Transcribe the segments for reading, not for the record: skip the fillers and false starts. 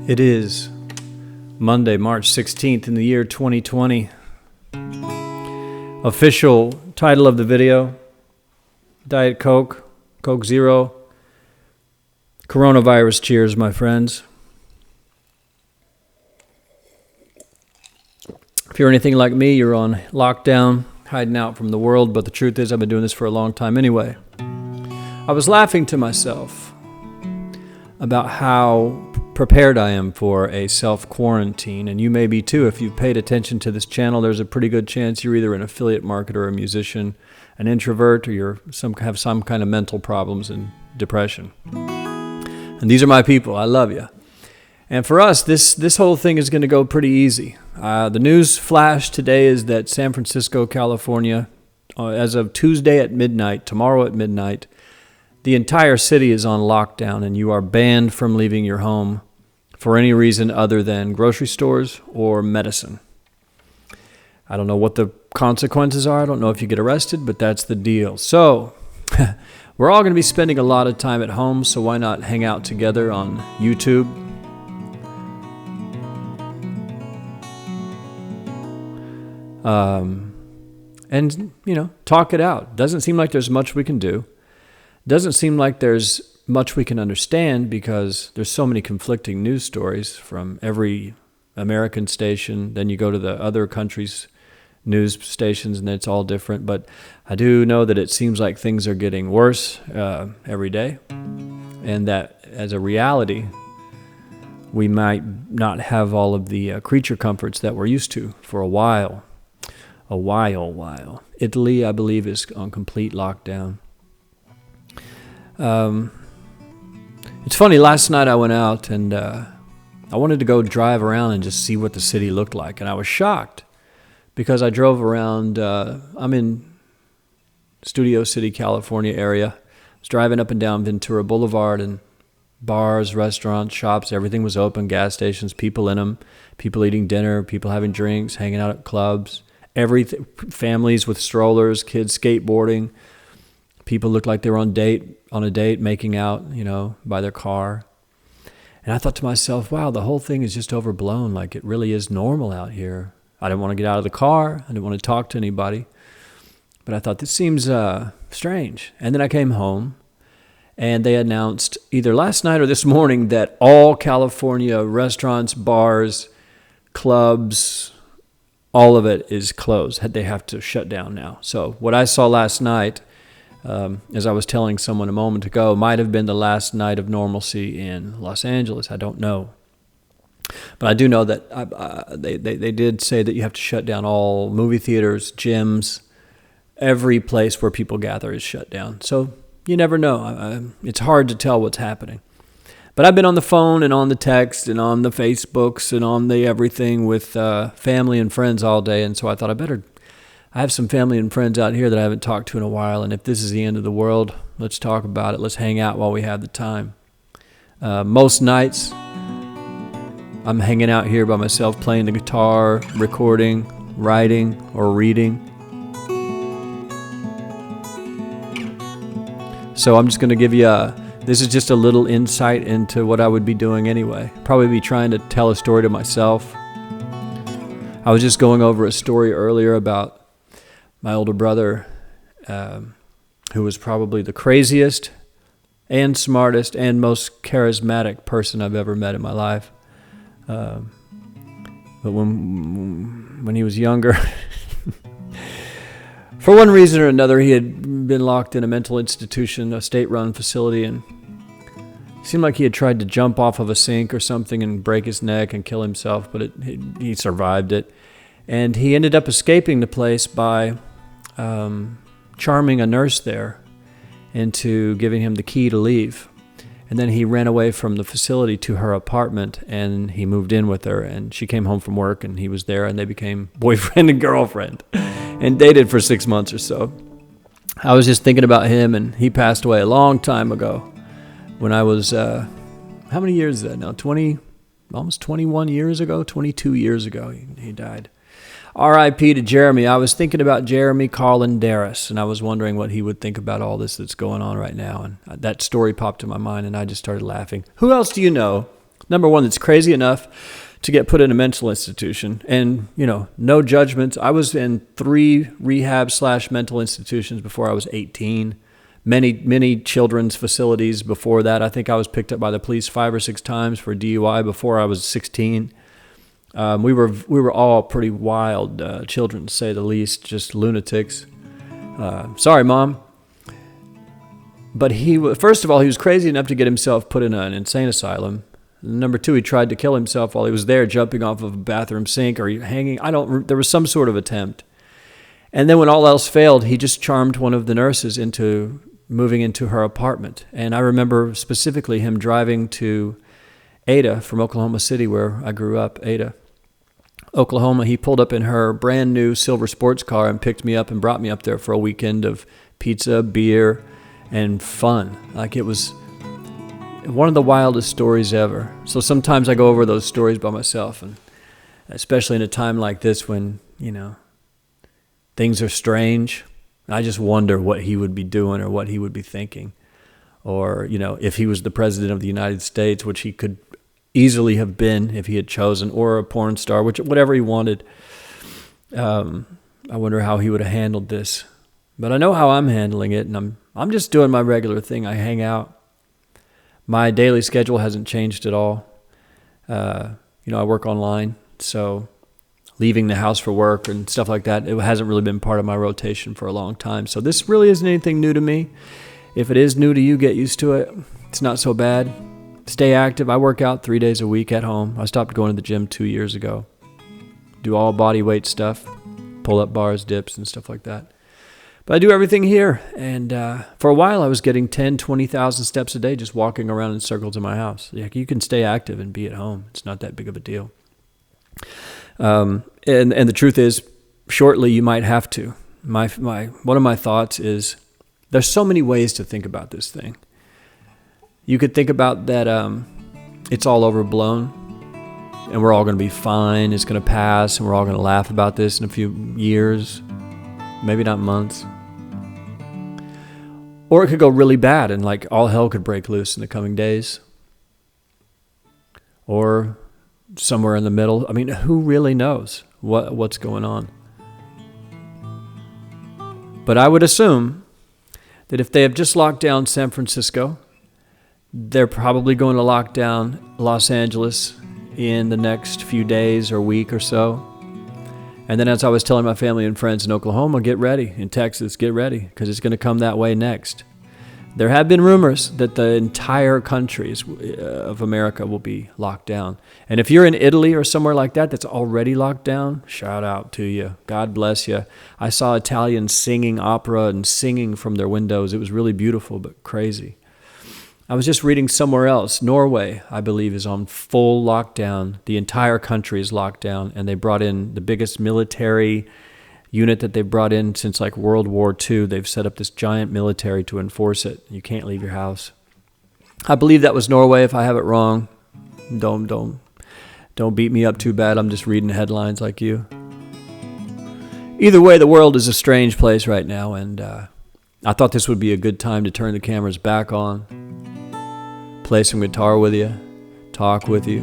It is Monday, March 16th in the year 2020. Official title of the video, Diet Coke, Coke Zero, Coronavirus cheers, my friends. If you're anything like me, you're on lockdown, hiding out from the world, but the truth is I've been doing this for a long time anyway. I was laughing to myself about how prepared I am for a self-quarantine, and you may be too. If you've paid attention to this channel, there's a pretty good chance you're either an affiliate marketer, a musician, an introvert, or you have some kind of mental problems and depression. And these are my people. I love you. And for us, this whole thing is going to go pretty easy. The news flash today is that San Francisco, California, as of Tuesday at midnight, tomorrow at midnight, the entire city is on lockdown, and you are banned from leaving your home for any reason other than grocery stores or medicine. I don't know what the consequences are. I don't know if you get arrested, but that's the deal. So we're all going to be spending a lot of time at home, so why not hang out together on YouTube? And, talk it out. Doesn't seem like there's much we can do. Doesn't seem like there's much we can understand because there's so many conflicting news stories from every American station. Then you go to the other countries' news stations and it's all different. But I do know that it seems like things are getting worse every day. And that as a reality, we might not have all of the creature comforts that we're used to for a while. A while. Italy, I believe, is on complete lockdown. It's funny, last night I went out and I wanted to go drive around and just see what the city looked like. And I was shocked because I drove around, I'm in Studio City, California area. I was driving up and down Ventura Boulevard, and bars, restaurants, shops, everything was open, gas stations, people in them, people eating dinner, people having drinks, hanging out at clubs, everything, families with strollers, kids skateboarding. People looked like they were on a date, making out, by their car. And I thought to myself, wow, the whole thing is just overblown. Like it really is normal out here. I didn't want to get out of the car. I didn't want to talk to anybody. But I thought, this seems strange. And then I came home, and they announced either last night or this morning that all California restaurants, bars, clubs, all of it is closed. They have to shut down now. So what I saw last night, as I was telling someone a moment ago, might have been the last night of normalcy in Los Angeles. I don't know. But I do know that they did say that you have to shut down all movie theaters, gyms, every place where people gather is shut down. So you never know. It's hard to tell what's happening. But I've been on the phone and on the text and on the Facebooks and on the everything with family and friends all day. And so I thought I have some family and friends out here that I haven't talked to in a while, and if this is the end of the world, let's talk about it. Let's hang out while we have the time. Most nights, I'm hanging out here by myself, playing the guitar, recording, writing, or reading. So I'm just going to give you this is just a little insight into what I would be doing anyway. Probably be trying to tell a story to myself. I was just going over a story earlier about my older brother, who was probably the craziest and smartest and most charismatic person I've ever met in my life. But when he was younger, for one reason or another, he had been locked in a mental institution, a state-run facility, and it seemed like he had tried to jump off of a sink or something and break his neck and kill himself, but he survived it. And he ended up escaping the place by charming a nurse there into giving him the key to leave. And then he ran away from the facility to her apartment, and he moved in with her, and she came home from work, and he was there, and they became boyfriend and girlfriend and dated for 6 months or so. I was just thinking about him, and he passed away a long time ago when I was, how many years is that now? Almost 21 years ago, 22 years ago he died. R.I.P. to Jeremy. I was thinking about Jeremy, Carl, and Darras, and I was wondering what he would think about all this that's going on right now. And that story popped in my mind, and I just started laughing. Who else do you know Number one, that's crazy enough to get put in a mental institution. And, no judgment. I was in 3 rehab/mental institutions before I was 18. Many children's facilities before that. I think I was picked up by the police 5 or 6 times for DUI before I was 16. We were all pretty wild children, to say the least, just lunatics. Sorry, Mom. But first of all, he was crazy enough to get himself put in an insane asylum. Number 2, he tried to kill himself while he was there, jumping off of a bathroom sink or hanging. There was some sort of attempt. And then when all else failed, he just charmed one of the nurses into moving into her apartment. And I remember specifically him driving to Ada from Oklahoma City, where I grew up, Ada, Oklahoma. He pulled up in her brand new silver sports car and picked me up and brought me up there for a weekend of pizza, beer, and fun. Like, it was one of the wildest stories ever. So sometimes I go over those stories by myself, and especially in a time like this when, things are strange. I just wonder what he would be doing or what he would be thinking. Or, if he was the president of the United States, which he could easily have been if he had chosen, or a porn star, whatever he wanted. I wonder how he would have handled this. But I know how I'm handling it, and I'm just doing my regular thing. I hang out. My daily schedule hasn't changed at all. I work online, so leaving the house for work and stuff like that, it hasn't really been part of my rotation for a long time. So this really isn't anything new to me. If it is new to you, get used to it. It's not so bad. Stay active. I work out 3 days a week at home. I stopped going to the gym 2 years ago. Do all body weight stuff, pull-up bars, dips, and stuff like that. But I do everything here, and for a while I was getting 10, 20,000 steps a day just walking around in circles in my house. You can stay active and be at home. It's not that big of a deal. And the truth is, shortly you might have to. One of my thoughts is there's so many ways to think about this thing. You could think about that it's all overblown, and we're all going to be fine. It's going to pass, and we're all going to laugh about this in a few years, maybe not months. Or it could go really bad and like all hell could break loose in the coming days. Or somewhere in the middle. I mean, who really knows what's going on? But I would assume that if they have just locked down San Francisco, they're probably going to lock down Los Angeles in the next few days or week or so. And then as I was telling my family and friends in Oklahoma, get ready. In Texas, get ready, because it's going to come that way next. There have been rumors that the entire countries of America will be locked down. And if you're in Italy or somewhere like that that's already locked down, shout out to you. God bless you. I saw Italians singing opera and singing from their windows. It was really beautiful, but crazy. I was just reading somewhere else. Norway, I believe, is on full lockdown. The entire country is locked down, and they brought in the biggest military unit that they've brought in since like World War II. They've set up this giant military to enforce it. You can't leave your house. I believe that was Norway. If I have it wrong, don't beat me up too bad. I'm just reading headlines like you. Either way, the world is a strange place right now, and I thought this would be a good time to turn the cameras back on, play some guitar with you, talk with you,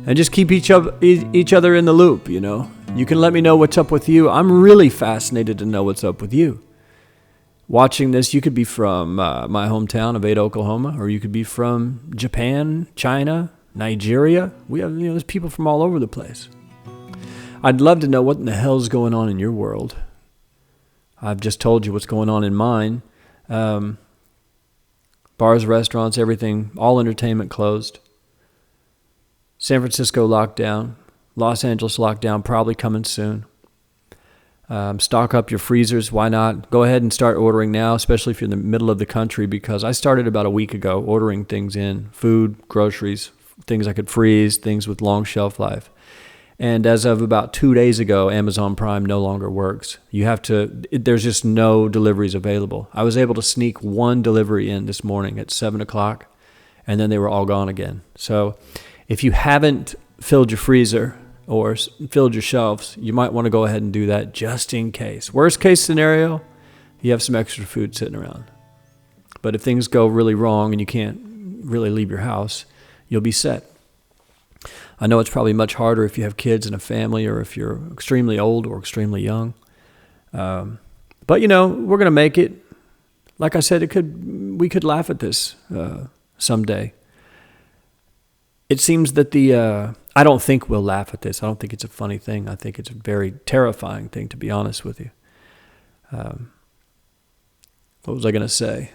and just keep each other in the loop, you know. You can let me know what's up with you. I'm really fascinated to know what's up with you. Watching this, you could be from my hometown of Ada, Oklahoma, or you could be from Japan, China, Nigeria. We have, there's people from all over the place. I'd love to know what in the hell's going on in your world. I've just told you what's going on in mine. Bars, restaurants, everything, all entertainment closed. San Francisco locked down. Los Angeles lockdown probably coming soon. Stock up your freezers. Why not? Go ahead and start ordering now, especially if you're in the middle of the country, because I started about a week ago ordering things in, food, groceries, things I could freeze, things with long shelf life. And as of about 2 days ago, Amazon Prime no longer works. There's just no deliveries available. I was able to sneak one delivery in this morning at 7 o'clock, and then they were all gone again. So if you haven't filled your freezer or filled your shelves, you might want to go ahead and do that just in case. Worst case scenario, you have some extra food sitting around. But if things go really wrong and you can't really leave your house, you'll be set. I know it's probably much harder if you have kids and a family, or if you're extremely old or extremely young. But, you know, we're going to make it. Like I said, we could laugh at this someday. It seems that I don't think we'll laugh at this. I don't think it's a funny thing. I think it's a very terrifying thing, to be honest with you. What was I going to say?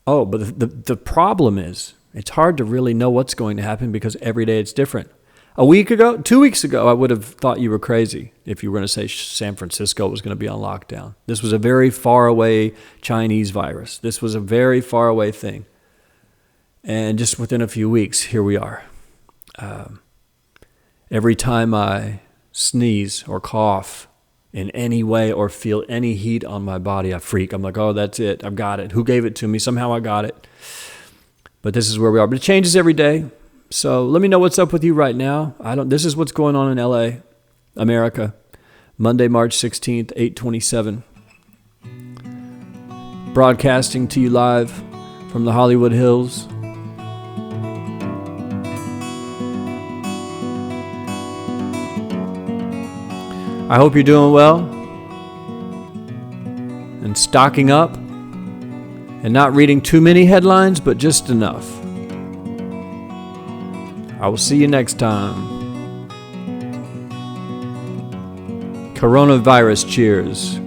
Oh, but the problem is, it's hard to really know what's going to happen because every day it's different. 2 weeks ago, I would have thought you were crazy if you were going to say San Francisco was going to be on lockdown. This was a very far away Chinese virus. This was a very far away thing. And just within a few weeks, here we are. Every time I sneeze or cough in any way or feel any heat on my body, I freak. I'm like, oh, that's it. I've got it. Who gave it to me? Somehow I got it. But this is where we are. But it changes every day. So let me know what's up with you right now. This is what's going on in LA, America. Monday, March 16th, 8:27. Broadcasting to you live from the Hollywood Hills. I hope you're doing well and stocking up and not reading too many headlines, but just enough. I will see you next time. Coronavirus cheers.